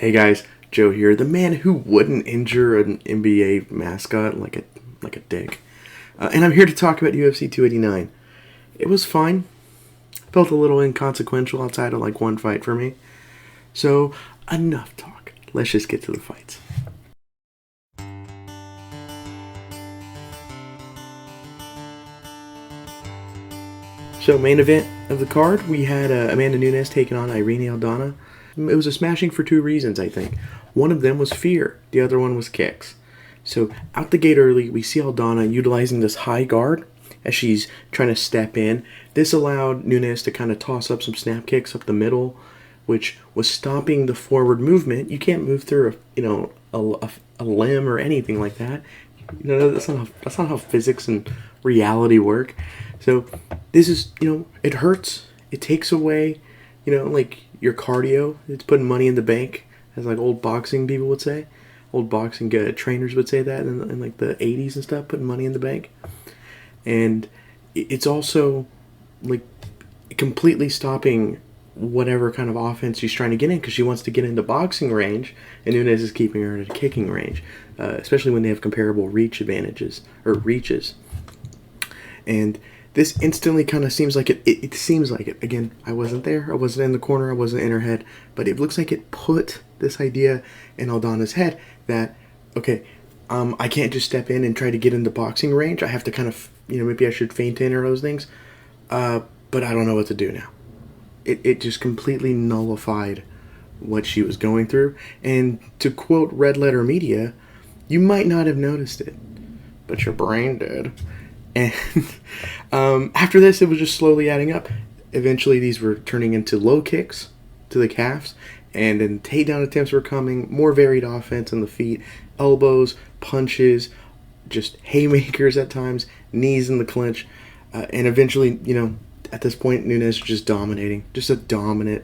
Hey guys, Joe here, the man who wouldn't injure an NBA mascot like a dick. And I'm here to talk about UFC 289. It was fine. Felt a little inconsequential outside of like one fight for me. So, enough talk. Let's just get to the fights. So, main event of the card, we had Amanda Nunes taking on Irene Aldana. It was a smashing for two reasons, I think. One of them was fear. The other one was kicks. So, out the gate early, we see Aldana utilizing this high guard as she's trying to step in. This allowed Nunes to kind of toss up some snap kicks up the middle, which was stopping the forward movement. You can't move through a limb or anything like that. That's not how physics and reality work. So this is, it hurts. It takes away, like your cardio. It's putting money in the bank, as like old boxing people would say. Old boxing trainers would say that in like the 80s and stuff, putting money in the bank. And it's also like completely stopping whatever kind of offense she's trying to get in, because she wants to get into boxing range, and Nunes is keeping her at a kicking range, especially when they have comparable reach advantages or reaches. And this instantly kind of seems like it. It seems like it. Again, I wasn't there. I wasn't in the corner. I wasn't in her head. But it looks like it put this idea in Aldana's head that, okay, I can't just step in and try to get into boxing range. I have to kind of, maybe I should feint in or those things. But I don't know what to do now. It just completely nullified what she was going through. And to quote Red Letter Media, you might not have noticed it, but your brain did. And after this, it was just slowly adding up. Eventually, these were turning into low kicks to the calves, and then takedown attempts were coming, more varied offense on the feet, elbows, punches, just haymakers at times, knees in the clinch, and eventually, at this point, Nunes was just dominating. Just a dominant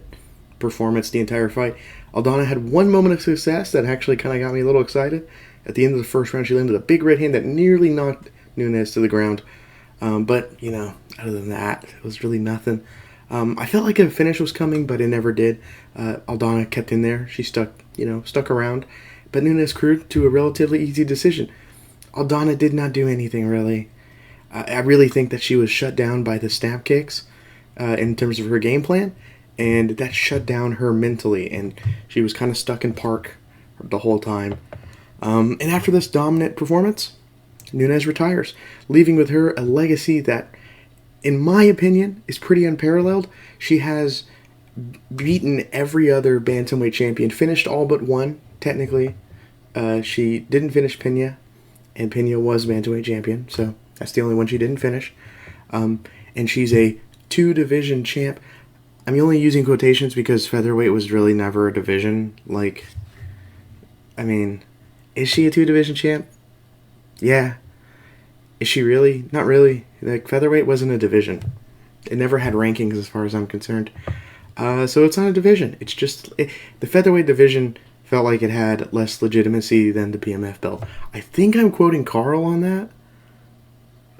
performance the entire fight. Aldana had one moment of success that actually kind of got me a little excited. At the end of the first round, she landed a big right hand that nearly knocked Nunes to the ground. But, other than that, it was really nothing. I felt like a finish was coming, but it never did. Aldana kept in there. She stuck around. But Nunes cruised to a relatively easy decision. Aldana did not do anything, really. I really think that she was shut down by the snap kicks in terms of her game plan, and that shut down her mentally, and she was kind of stuck in park the whole time. And after this dominant performance, Nunes retires, leaving with her a legacy that, in my opinion, is pretty unparalleled. She has beaten every other bantamweight champion, finished all but one, technically. She didn't finish Pena, and Pena was bantamweight champion, so that's the only one she didn't finish. And she's a two-division champ. I'm only using quotations because featherweight was really never a division. Is she a two-division champ? Yeah. Is she really? Not really. Featherweight wasn't a division. It never had rankings as far as I'm concerned. So it's not a division. It's just... the featherweight division felt like it had less legitimacy than the BMF belt. I think I'm quoting Carl on that.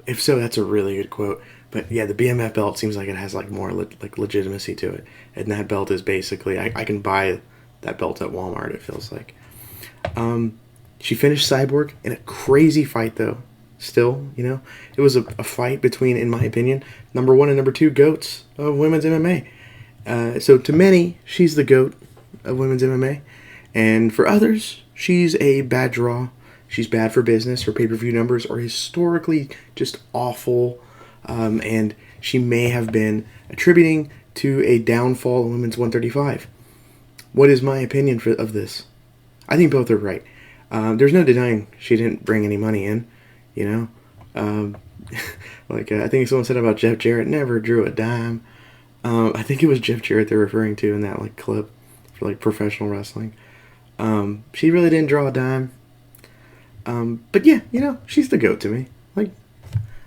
If so, that's a really good quote. But yeah, the BMF belt seems like it has more legitimacy to it. And that belt is basically... I can buy that belt at Walmart, it feels like. She finished Cyborg in a crazy fight, though. Still, it was a fight between, in my opinion, number one and number two GOATs of women's MMA. So to many, she's the GOAT of women's MMA. And for others, she's a bad draw. She's bad for business. Her pay-per-view numbers are historically just awful. And she may have been attributing to a downfall in women's 135. What is my opinion of this? I think both are right. There's no denying she didn't bring any money in, I think someone said about Jeff Jarrett, never drew a dime. I think it was Jeff Jarrett they're referring to in that clip for professional wrestling. She really didn't draw a dime. But yeah, she's the GOAT to me.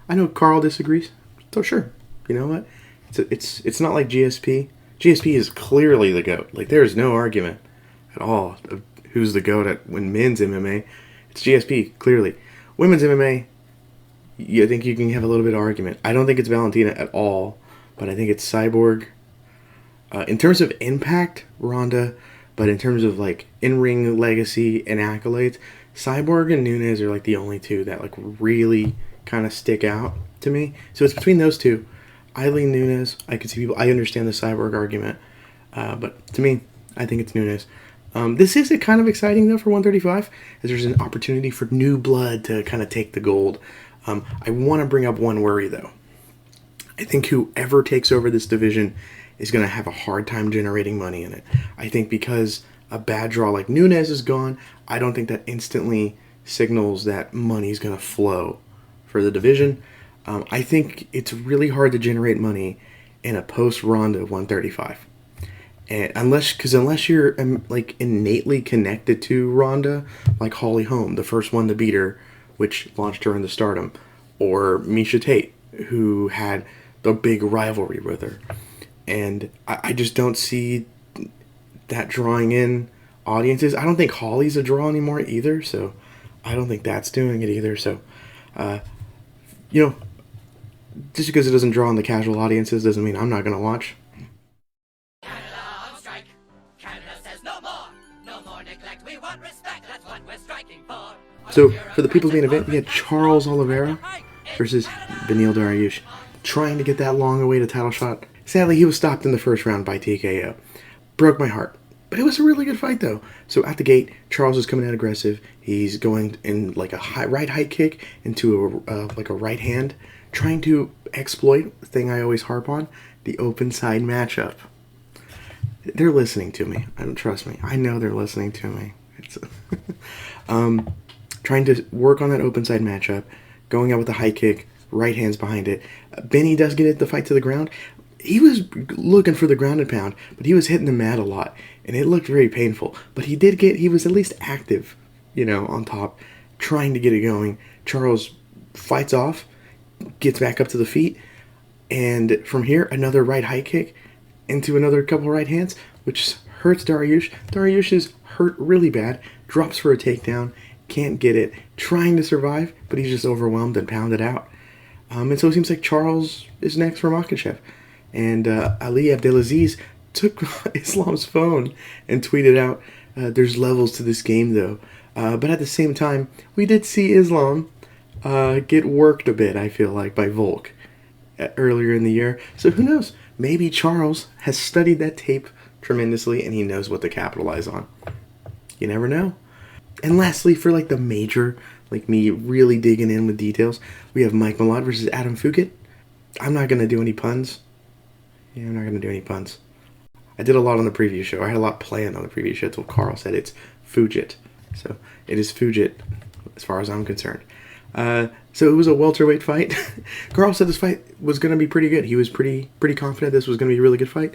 I know Carl disagrees, so sure. You know what? It's not like GSP. GSP is clearly the GOAT. There's no argument at all of who's the GOAT when men's MMA. It's GSP, clearly. Women's MMA, I think you can have a little bit of argument. I don't think it's Valentina at all, but I think it's Cyborg. In terms of impact, Ronda But in terms of like in-ring legacy and accolades, Cyborg and Nunes are like the only two that like really kind of stick out to me. So it's between those two. I lean Nunes. I could see people. I understand the Cyborg argument, but to me, I think it's Nunes. This is kind of exciting though for 135, as there's an opportunity for new blood to kind of take the gold. I want to bring up one worry though. I think whoever takes over this division is going to have a hard time generating money in it. I think because a bad draw like Nunes is gone, I don't think that instantly signals that money is going to flow for the division. I think it's really hard to generate money in a post-Ronda 135. And unless you're like innately connected to Ronda, like Holly Holm, the first one to beat her, which launched her into stardom, or Misha Tate, who had the big rivalry with her. And I just don't see that drawing in audiences. I don't think Holly's a draw anymore either, so I don't think that's doing it either. So, just because it doesn't draw in the casual audiences doesn't mean I'm not going to watch. Canada on strike. Canada says no more. No more neglect. We want respect. That's what we're striking for. So, for the people's main event, we had Charles Oliveira versus Beneil Dariush, trying to get that long-awaited title shot. Sadly, he was stopped in the first round by TKO. Broke my heart. But it was a really good fight, though. So at the gate, Charles is coming out aggressive. He's going in like a right high kick into a right hand, trying to exploit the thing I always harp on, the open side matchup. They're listening to me. I don't trust me. I know they're listening to me. It's trying to work on that open side matchup, going out with a high kick, right hands behind it. Benny does get the fight to the ground. He was looking for the ground and pound, but he was hitting the mat a lot, and it looked very painful. But he was at least active, on top, trying to get it going. Charles fights off, gets back up to the feet, and from here, another right high kick into another couple right hands, which hurts Dariush. Dariush is hurt really bad, drops for a takedown, can't get it, trying to survive, but he's just overwhelmed and pounded out. And so it seems like Charles is next for Makhachev. And Ali Abdelaziz took Islam's phone and tweeted out, there's levels to this game, though. But at the same time, we did see Islam get worked a bit, I feel like, by Volk earlier in the year. So who knows? Maybe Charles has studied that tape tremendously and he knows what to capitalize on. You never know. And lastly, for like the major, like me really digging in with details, we have Mike Malott versus Adam Fugit. I'm not going to do any puns. Yeah, I'm not going to do any puns. I did a lot on the preview show. I had a lot planned on the preview show until Carl said it's Fugit. So it is Fugit as far as I'm concerned. So it was a welterweight fight. Carl said this fight was going to be pretty good. He was pretty confident this was going to be a really good fight.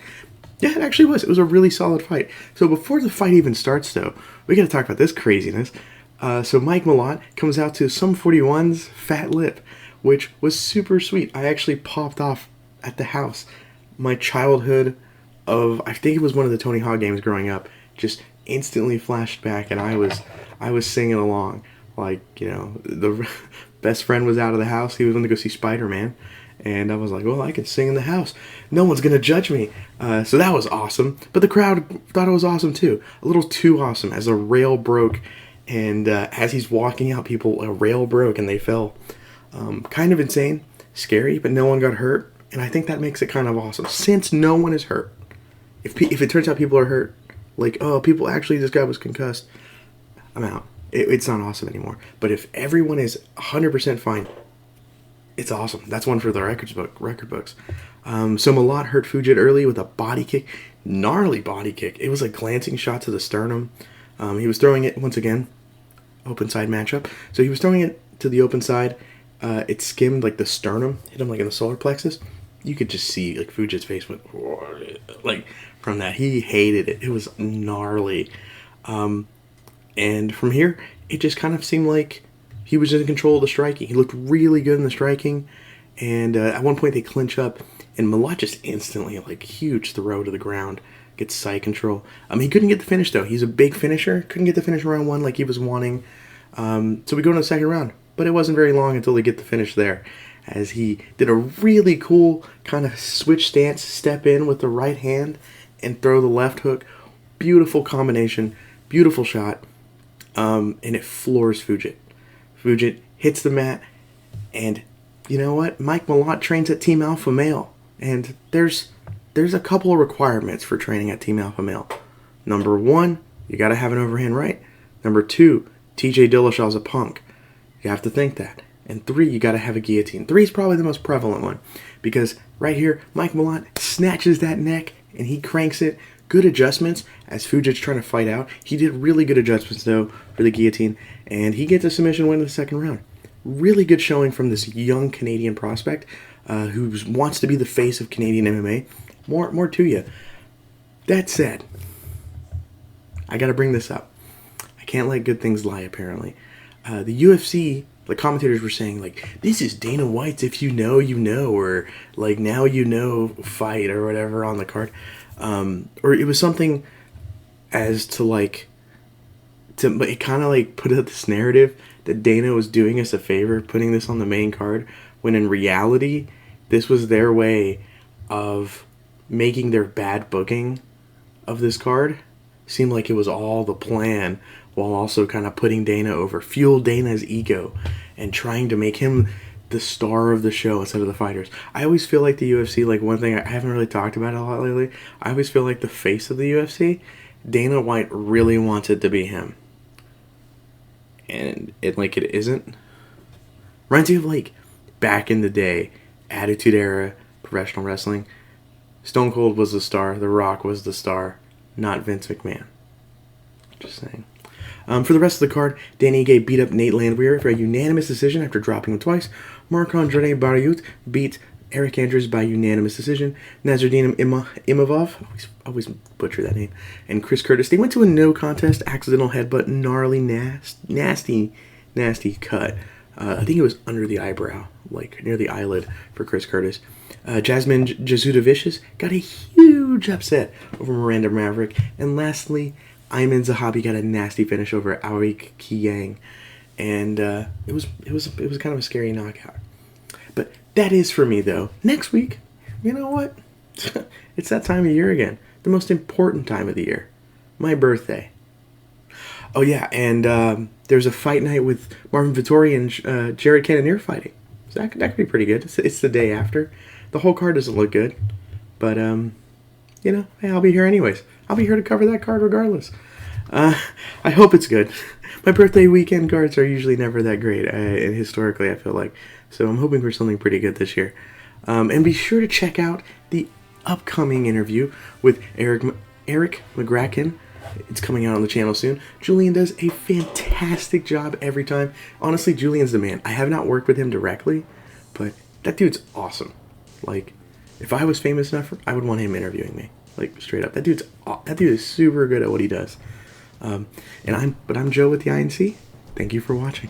Yeah, it actually was. It was a really solid fight. So before the fight even starts, though, we got to talk about this craziness. So Mike Malott comes out to Sum 41's Fat Lip, which was super sweet. I actually popped off at the house. My childhood of, I think it was one of the Tony Hawk games growing up, just instantly flashed back, and I was singing along. Like, the best friend was out of the house. He was going to go see Spider-Man. And I was like, well, I can sing in the house. No one's going to judge me. So that was awesome. But the crowd thought it was awesome, too. A little too awesome, as a rail broke. And as he's walking out, a rail broke and they fell. Kind of insane, scary, but no one got hurt. And I think that makes it kind of awesome. Since no one is hurt. If it turns out people are hurt, like, oh, this guy was concussed, I'm out. It's not awesome anymore. But if everyone is 100% fine, it's awesome. That's one for the record books. So Malott hurt Fugit early with a body kick. Gnarly body kick. It was a glancing shot to the sternum. He was throwing it, once again, open side matchup. So he was throwing it to the open side. It skimmed like the sternum, hit him like in the solar plexus. You could just see like Fugit's face went like from that. He hated it. It was gnarly. And from here, it just kind of seemed like he was in control of the striking. He looked really good in the striking. And at one point they clinch up. And Malott just instantly, like, huge throw to the ground. Gets side control. He couldn't get the finish, though. He's a big finisher. Couldn't get the finish in round one like he was wanting. So we go into the second round. But it wasn't very long until they get the finish there. As he did a really cool kind of switch stance, step in with the right hand, and throw the left hook beautiful combination, beautiful shot, and it floors Fugit. Fugit hits the mat, and you know what? Mike Malott trains at Team Alpha Male, and there's a couple of requirements for training at Team Alpha Male. Number 1, you got to have an overhand right. Number 2, TJ Dillashaw's a punk. You have to think that. And 3, you got to have a guillotine. 3 is probably the most prevalent one, because right here, Mike Malott snatches that neck and he cranks it. Good adjustments as Fugit's trying to fight out. He did really good adjustments though for the guillotine, and he gets a submission win in the second round. Really good showing from this young Canadian prospect who wants to be the face of Canadian MMA. More to you. That said, I got to bring this up. I can't let good things lie, apparently. The UFC, the commentators were saying, like, this is Dana White's if you know, you know, or, like, now you know fight or whatever on the card. Or it was something as to, like, it kind of, like, put out this narrative that Dana was doing us a favor putting this on the main card, when in reality, this was their way of making their bad booking of this card seem like it was all the plan, while also kind of putting Dana over, fuel Dana's ego, and trying to make him the star of the show instead of the fighters. I always feel like the UFC, like one thing I haven't really talked about a lot lately, I always feel like the face of the UFC, Dana White really wants it to be him. And it isn't. Reminds you of, like, back in the day, Attitude Era, professional wrestling. Stone Cold was the star, The Rock was the star, not Vince McMahon. Just saying. For the rest of the card, Danny Ige beat up Nate Landwehr for a unanimous decision after dropping him twice. Marc-Andre Barriot beat Eric Andrews by unanimous decision. Nazardine Imavov, always butcher that name, and Chris Curtis, they went to a no contest, accidental headbutt, gnarly, nasty cut. I think it was under the eyebrow, like near the eyelid for Chris Curtis. Jasmine Jasudavicius got a huge upset over Miranda Maverick. And lastly, Ayman Zahabi got a nasty finish over Arik Kiyang. And it was kind of a scary knockout. But that is for me, though. Next week, you know what? It's that time of year again. The most important time of the year. My birthday. Oh, yeah, and there's a fight night with Marvin Vittori and Jared Cannonier fighting. So that could be pretty good. It's the day after. The whole card doesn't look good. But, you know, hey, I'll be here anyways. I'll be here to cover that card regardless. I hope it's good. My birthday weekend cards are usually never that great, and historically I feel like. So I'm hoping for something pretty good this year. And be sure to check out the upcoming interview with Eric McGracken. It's coming out on the channel soon. Julian does a fantastic job every time. Honestly, Julian's the man. I have not worked with him directly, but that dude's awesome. Like, if I was famous enough, I would want him interviewing me. Like, straight up. That dude is super good at what he does. I'm Joe with the INC. Thank you for watching.